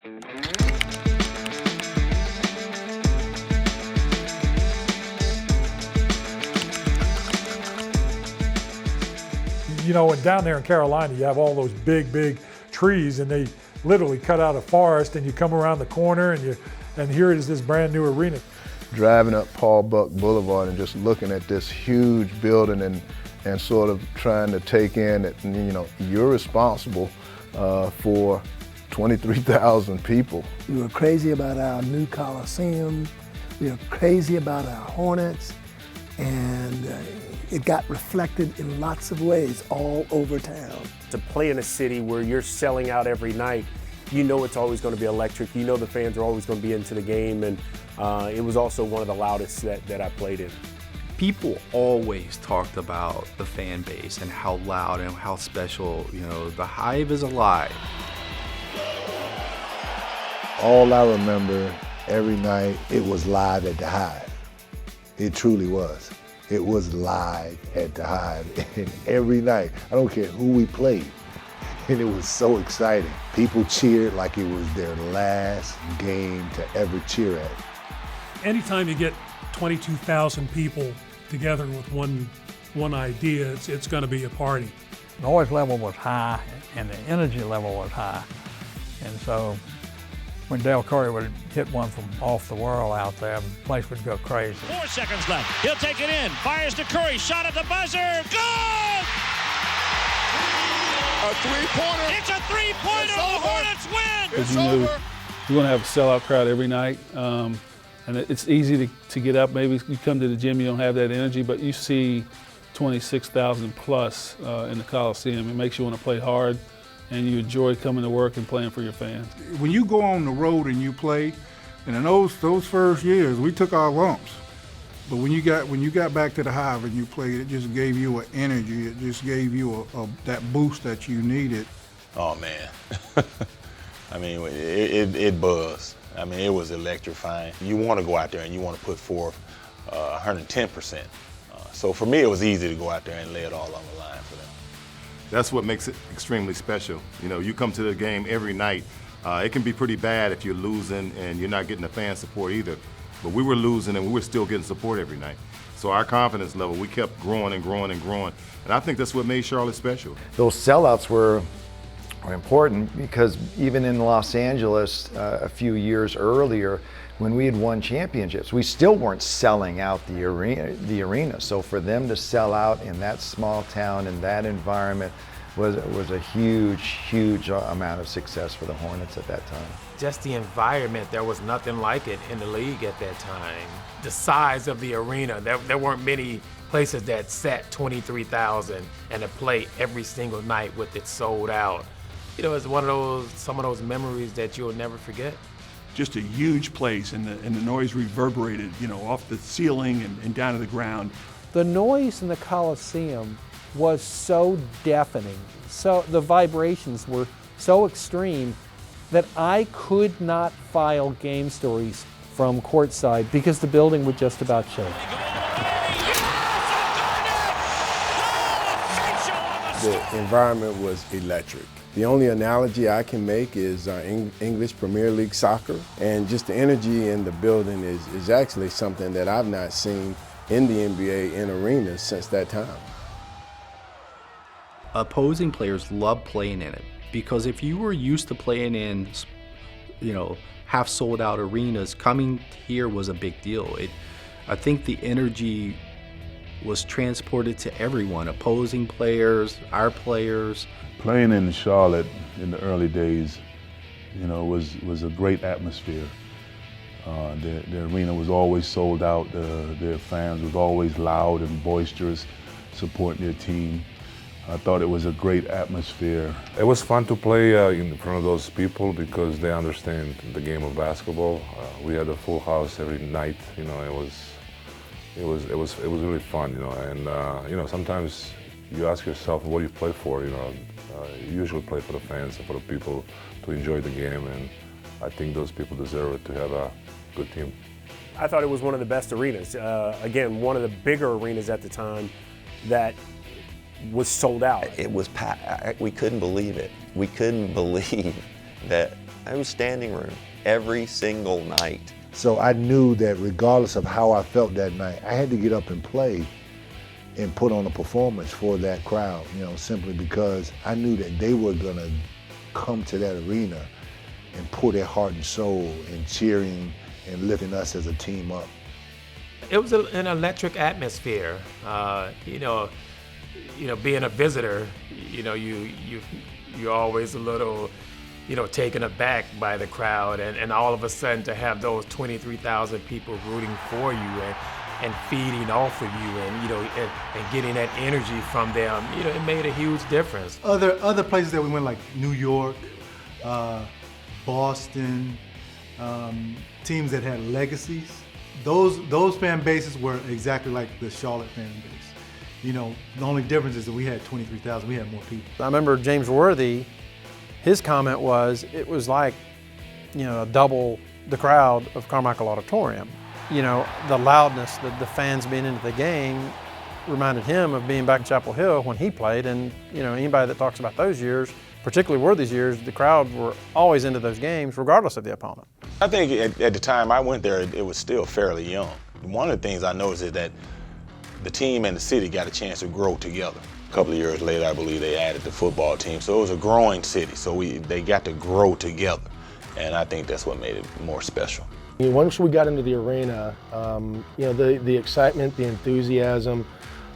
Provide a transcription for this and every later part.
You know, and down there in Carolina, you have all those big trees, and they literally cut out a forest, and you come around the corner, and here is this brand new arena. Driving up Paul Buck Boulevard and just looking at this huge building and sort of trying to take in that, you know, you're responsible for 23,000 people. We were crazy about our new Coliseum. We were crazy about our Hornets, and it got reflected in lots of ways all over town. To play in a city where you're selling out every night, you know it's always going to be electric. You know the fans are always going to be into the game, and it was also one of the loudest that I played in. People always talked about the fan base and how loud and how special, you know, the Hive is alive. All I remember every night, it was live at the Hive. It truly was. It was live at the Hive, and every night, I don't care who we played, and it was so exciting. People cheered like it was their last game to ever cheer at. Anytime you get 22,000 people together with one idea, it's going to be a party. The noise level was high, and the energy level was high, and so when Dell Curry would hit one from off the world out there, the place would go crazy. 4 seconds left. He'll take it in. Fires to Curry. Shot at the buzzer. Good! A three-pointer. It's a three-pointer. The Hornets win. It's over. You're going to have a sellout crowd every night. And it's easy to get up. Maybe you come to the gym, you don't have that energy, but you see 26,000 plus in the Coliseum. It makes you want to play hard, and you enjoy coming to work and playing for your fans. When you go on the road and you play, and in those first years, we took our lumps. But when you got back to the Hive and you played, it just gave you an energy. It just gave you that boost that you needed. Oh man, I mean, it buzzed. I mean, it was electrifying. You want to go out there and you want to put forth 110%. So for me, it was easy to go out there and lay it all on the line for them. That's what makes it extremely special. You know, you come to the game every night. It can be pretty bad if you're losing and you're not getting the fan support either. But we were losing and we were still getting support every night. So our confidence level, we kept growing and growing and growing. And I think that's what made Charlotte special. Those sellouts were important because even in Los Angeles a few years earlier, when we had won championships, we still weren't selling out the arena. So for them to sell out in that small town, in that environment, was a huge amount of success for the Hornets at that time. Just the environment, there was nothing like it in the league at that time. The size of the arena, there weren't many places that sat 23,000 and to play every single night with it sold out. You know, it's some of those memories that you'll never forget. Just a huge place, and the noise reverberated, you know, off the ceiling and down to the ground. The noise in the Coliseum was so deafening, so the vibrations were so extreme that I could not file game stories from courtside because the building would just about shake. The environment was electric. The only analogy I can make is English Premier League soccer, and just the energy in the building is actually something that I've not seen in the NBA in arenas since that time. Opposing players love playing in it because if you were used to playing in, you know, half sold out arenas, coming here was a big deal. I think the energy was transported to everyone, opposing players, our players. Playing in Charlotte in the early days, you know, was a great atmosphere. The arena was always sold out. Their fans was always loud and boisterous, supporting their team. I thought it was a great atmosphere. It was fun to play in front of those people because they understand the game of basketball. We had a full house every night. You know, it was really fun. You know, and you know, sometimes you ask yourself, what do you play for? You know, you usually play for the fans and for the people to enjoy the game, and I think those people deserve it to have a good team. I thought it was one of the best arenas. Again, one of the bigger arenas at the time that was sold out. It was packed. We couldn't believe it. We couldn't believe that It was standing room every single night. So I knew that regardless of how I felt that night, I had to get up and play and put on a performance for that crowd, simply because I knew that they were gonna come to that arena and pour their heart and soul in cheering and lifting us as a team up. It was an electric atmosphere. Being a visitor, you're always a little, taken aback by the crowd, and all of a sudden to have those 23,000 people rooting for you and feeding off of you, and getting that energy from them, it made a huge difference. Other places that we went, like New York, Boston, teams that had legacies, those fan bases were exactly like the Charlotte fan base. The only difference is that we had 23,000, we had more people. I remember James Worthy, his comment was, it was like, double the crowd of Carmichael Auditorium. The loudness, the fans being into the game reminded him of being back in Chapel Hill when he played, and anybody that talks about those years, particularly Worthy's years, the crowd were always into those games regardless of the opponent. I think at the time I went there, it was still fairly young. One of the things I noticed is that the team and the city got a chance to grow together. A couple of years later, I believe they added the football team, so it was a growing city, so they got to grow together, and I think that's what made it more special. Once we got into the arena, the excitement, the enthusiasm,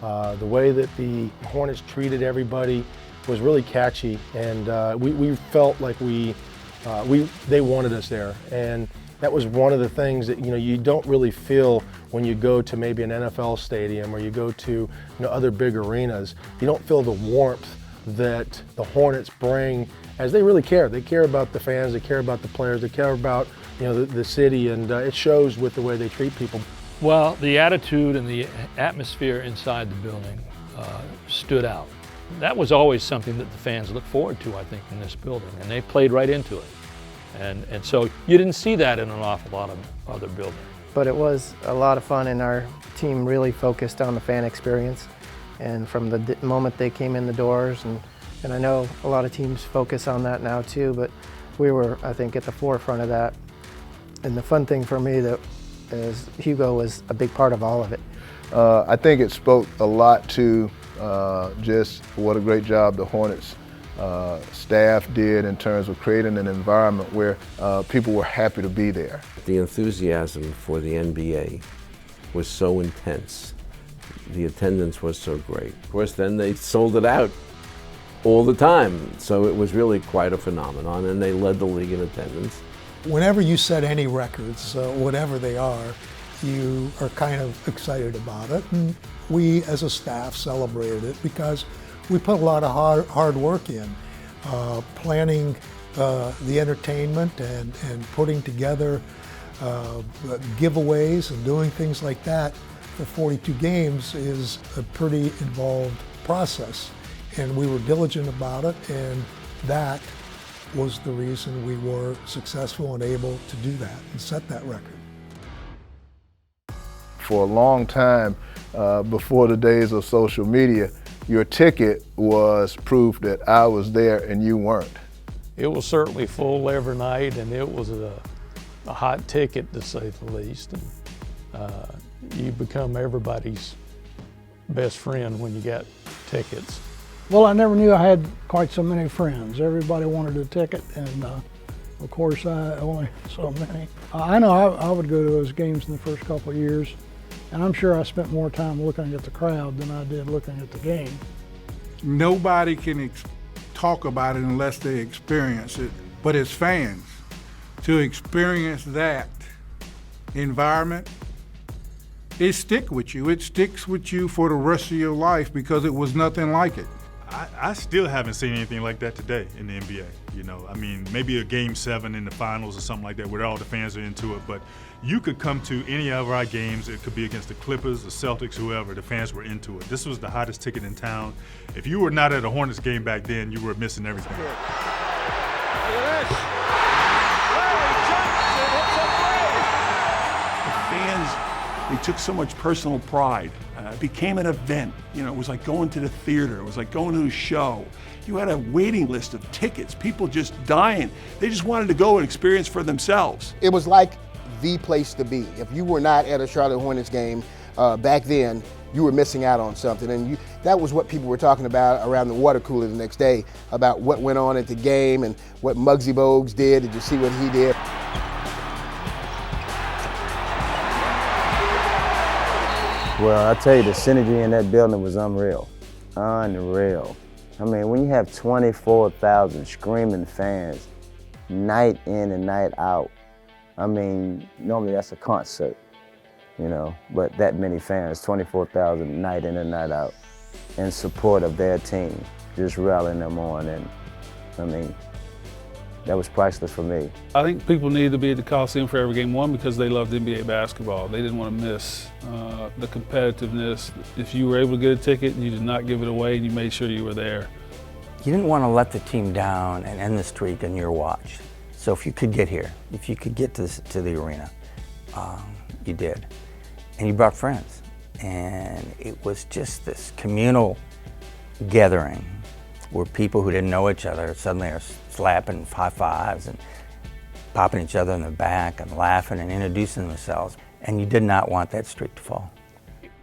the way that the Hornets treated everybody was really catchy, and we felt like they wanted us there, and that was one of the things that you don't really feel when you go to maybe an NFL stadium or you go to other big arenas. You don't feel the warmth that the Hornets bring, as they really care. They care about the fans, they care about the players, they care about the city, and it shows with the way they treat people. Well, the attitude and the atmosphere inside the building stood out. That was always something that the fans looked forward to, I think, in this building, and they played right into it. And so you didn't see that in an awful lot of other buildings. But it was a lot of fun, and our team really focused on the fan experience. And from the moment they came in the doors, and I know a lot of teams focus on that now too, but we were, I think, at the forefront of that. And the fun thing for me is Hugo was a big part of all of it. I think it spoke a lot to just what a great job the Hornets staff did in terms of creating an environment where people were happy to be there. The enthusiasm for the NBA was so intense. The attendance was so great. Of course, then they sold it out all the time, so it was really quite a phenomenon, and they led the league in attendance. Whenever you set any records, whatever they are, you are kind of excited about it, and we as a staff celebrated it because we put a lot of hard work in, planning the entertainment and putting together giveaways and doing things like that for 42 games is a pretty involved process. And we were diligent about it, and that was the reason we were successful and able to do that and set that record. For a long time, before the days of social media, your ticket was proof that I was there and you weren't. It was certainly full every night, and it was a hot ticket, to say the least. And you become everybody's best friend when you got tickets. Well, I never knew I had quite so many friends. Everybody wanted a ticket, and of course I only had so many. I know I would go to those games in the first couple of years, and I'm sure I spent more time looking at the crowd than I did looking at the game. Nobody can talk about it unless they experience it, but as fans, to experience that environment, it sticks with you. It sticks with you for the rest of your life because it was nothing like it. I still haven't seen anything like that today in the NBA. I mean, maybe a Game 7 in the finals or something like that where all the fans are into it, but you could come to any of our games. It could be against the Clippers, the Celtics, whoever. The fans were into it. This was the hottest ticket in town. If you were not at a Hornets game back then, you were missing everything. Look at this. Larry Johnson hits a three. The fans, they took so much personal pride It became an event. You know, it was like going to the theater. It was like going to a show. You had a waiting list of tickets, people just dying. They just wanted to go and experience for themselves. It was like the place to be. If you were not at a Charlotte Hornets game back then, you were missing out on something. And that was what people were talking about around the water cooler the next day, about what went on at the game and what Muggsy Bogues did. Did you see what he did? Well, I tell you, the synergy in that building was unreal. Unreal. I mean, when you have 24,000 screaming fans, night in and night out, I mean, normally that's a concert, you know, but that many fans, 24,000 night in and night out, in support of their team, just rallying them on, and I mean, that was priceless for me. I think people need to be at the Coliseum for every game, one, because they loved NBA basketball. They didn't want to miss the competitiveness. If you were able to get a ticket and you did not give it away and you made sure you were there. You didn't want to let the team down and end the streak in your watch. So if you could get here, if you could get to the arena, you did. And you brought friends. And it was just this communal gathering where people who didn't know each other suddenly are slapping high fives and popping each other in the back and laughing and introducing themselves. And you did not want that streak to fall.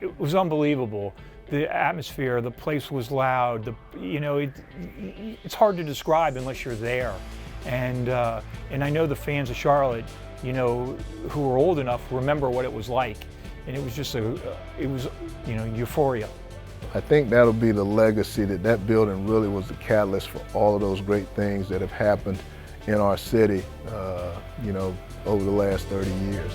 It was unbelievable. The atmosphere, the place was loud. You know, it's hard to describe unless you're there. And I know the fans of Charlotte, you know, who are old enough remember what it was like. And it was just it was, you know, euphoria. I think that'll be the legacy, that building really was the catalyst for all of those great things that have happened in our city, you know, over the last 30 years.